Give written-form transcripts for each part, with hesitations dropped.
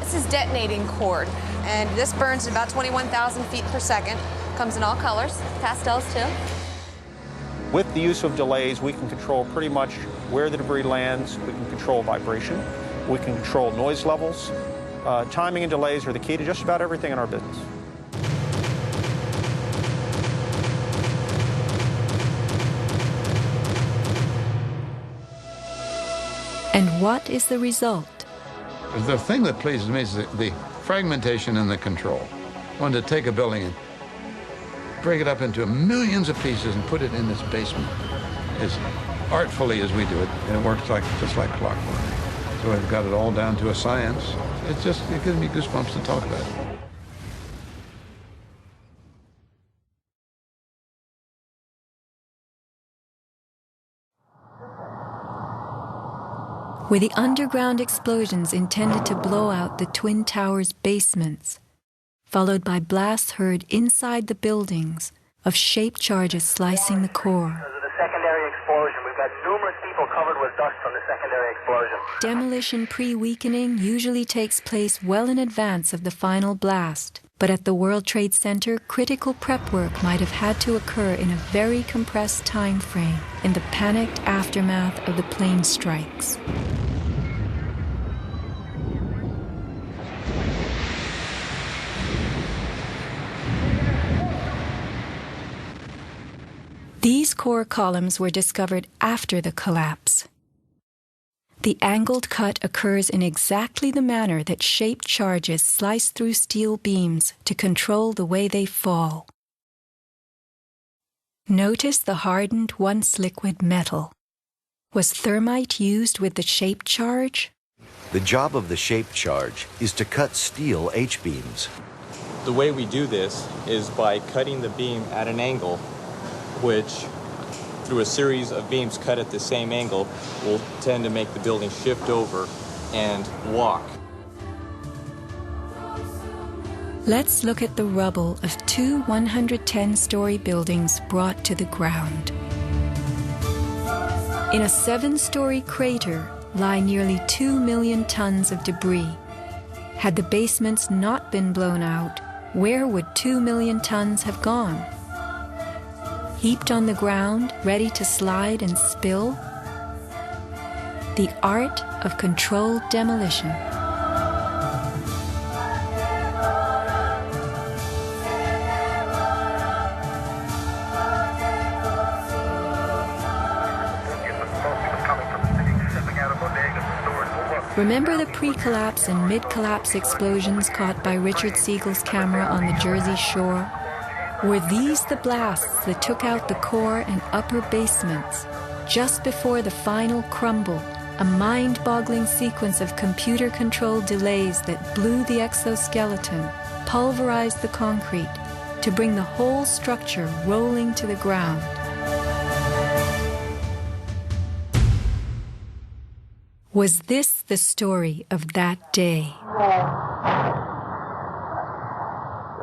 That's his detonating cord, and this burns at about 21,000 feet per second. Comes in all colors, pastels too. With the use of delays, we can control pretty much where the debris lands. We can control vibration. We can control noise levels. Timing and delays are the key to just about everything in our business. And what is the result? The thing that pleases me is the fragmentation and the control. I wanted to take a building and break it up into millions of pieces and put it in this basement as artfully as we do it, and it works just like clockwork. So I've got it all down to a science. It gives me goosebumps to talk about it. Were the underground explosions intended to blow out the Twin Towers' basements, followed by blasts heard inside the buildings of shaped charges slicing the core? Because of the secondary explosion, we've got numerous people covered with dust from the secondary explosion. Demolition pre-weakening usually takes place well in advance of the final blast, but at the World Trade Center, critical prep work might have had to occur in a very compressed time frame in the panicked aftermath of the plane strikes. These core columns were discovered after the collapse. The angled cut occurs in exactly the manner that shaped charges slice through steel beams to control the way they fall. Notice the hardened, once liquid metal. Was thermite used with the shaped charge? The job of the shaped charge is to cut steel H-beams. The way we do this is by cutting the beam at an angle, which, through a series of beams cut at the same angle, will tend to make the building shift over and walk. Let's look at the rubble of two 110-story buildings brought to the ground. In a 7-story crater lie nearly 2 million tons of debris. Had the basements not been blown out, where would 2 million tons have gone? Heaped on the ground, ready to slide and spill? The art of controlled demolition. Remember the pre-collapse and mid-collapse explosions caught by Richard Siegel's camera on the Jersey Shore? Were these the blasts that took out the core and upper basements? Just before the final crumble, a mind-boggling sequence of computer-controlled delays that blew the exoskeleton, pulverized the concrete, to bring the whole structure rolling to the ground. Was this the story of that day?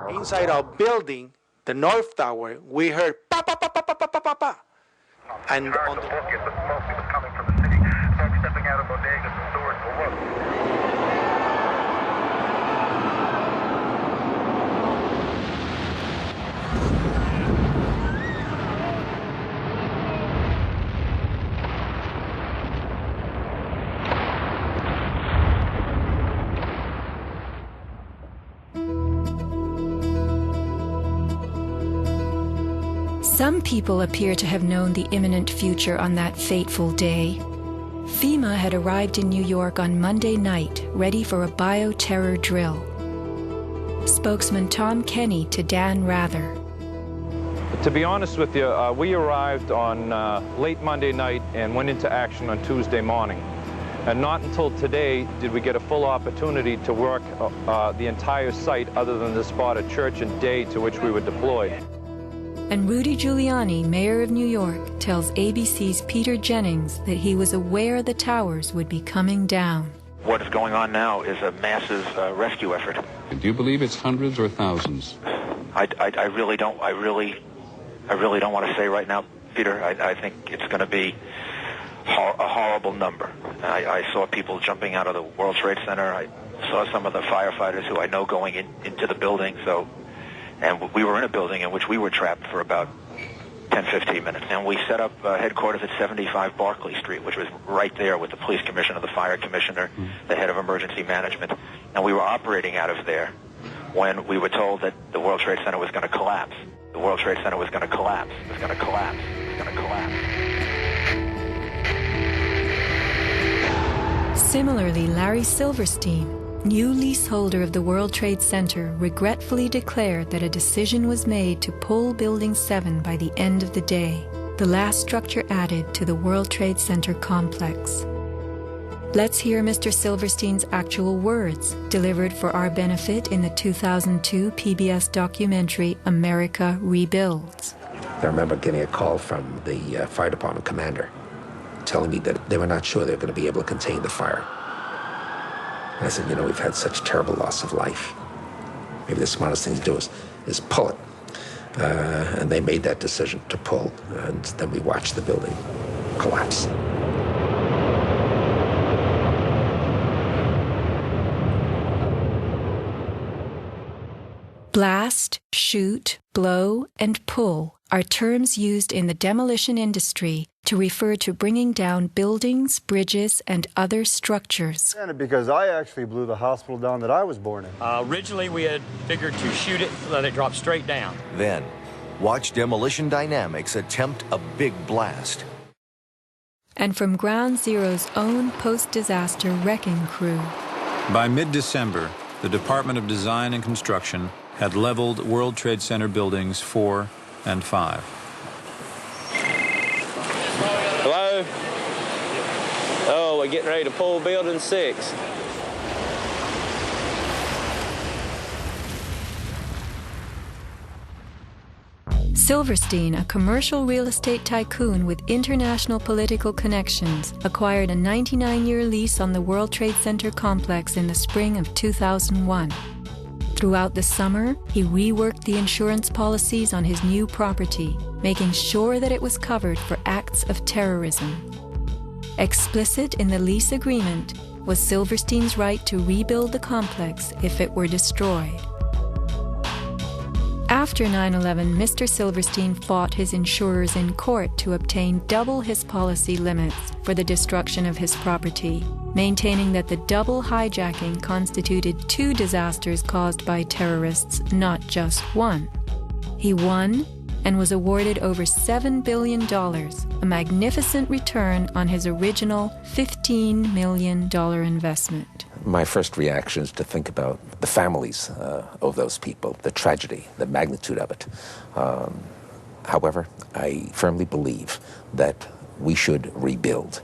Inside our building, the North Tower, we heard pa pa pa pa pa pa pa pa pa. And on the smoke was coming from the city. Smoke stepping out of bodegas and stores for work. Some people appear to have known the imminent future on that fateful day. FEMA had arrived in New York on Monday night, ready for a bioterror drill. Spokesman Tom Kenny to Dan Rather. To be honest with you, we arrived on late Monday night and went into action on Tuesday morning. And not until today did we get a full opportunity to work the entire site other than the spot at Church and Day to which we were deployed. And Rudy Giuliani, mayor of New York, tells ABC's Peter Jennings that he was aware the towers would be coming down. What is going on now is a massive rescue effort. Do you believe it's hundreds or thousands? I really don't. I really don't want to say right now, Peter. I think it's going to be a horrible number. I saw people jumping out of the World Trade Center. I saw some of the firefighters who I know going into the building. And we were in a building in which we were trapped for about 10-15 minutes. And we set up headquarters at 75 Barclay Street, which was right there with the police commissioner, the fire commissioner, the head of emergency management. And we were operating out of there when we were told that the World Trade Center was going to collapse. The World Trade Center was going to collapse. It was going to collapse. It was going to collapse. Similarly, Larry Silverstein, new leaseholder of the World Trade Center, regretfully declared that a decision was made to pull Building 7 by the end of the day, the last structure added to the World Trade Center complex. Let's hear Mr. Silverstein's actual words, delivered for our benefit in the 2002 PBS documentary America Rebuilds. I remember getting a call from the fire department commander telling me that they were not sure they were going to be able to contain the fire. And I said, we've had such terrible loss of life. Maybe the smartest thing to do is pull it. And they made that decision to pull, and then we watched the building collapse. Blast, shoot, blow, and pull are terms used in the demolition industry to refer to bringing down buildings, bridges, and other structures. Because I actually blew the hospital down that I was born in. Originally, we had figured to shoot it, let it drop straight down. Then, watch Demolition Dynamics attempt a big blast. And from Ground Zero's own post-disaster wrecking crew. By mid-December, the Department of Design and Construction had leveled World Trade Center buildings 4 and 5. Hello? Oh, we're getting ready to pull building 6. Silverstein, a commercial real estate tycoon with international political connections, acquired a 99-year lease on the World Trade Center complex in the spring of 2001. Throughout the summer, he reworked the insurance policies on his new property, making sure that it was covered for acts of terrorism. Explicit in the lease agreement was Silverstein's right to rebuild the complex if it were destroyed. After 9/11, Mr. Silverstein fought his insurers in court to obtain double his policy limits for the destruction of his property, maintaining that the double hijacking constituted 2 disasters caused by terrorists, not just one. He won and was awarded over $7 billion, a magnificent return on his original $15 million investment. My first reaction is to think about the families of those people, the tragedy, the magnitude of it. However, I firmly believe that we should rebuild.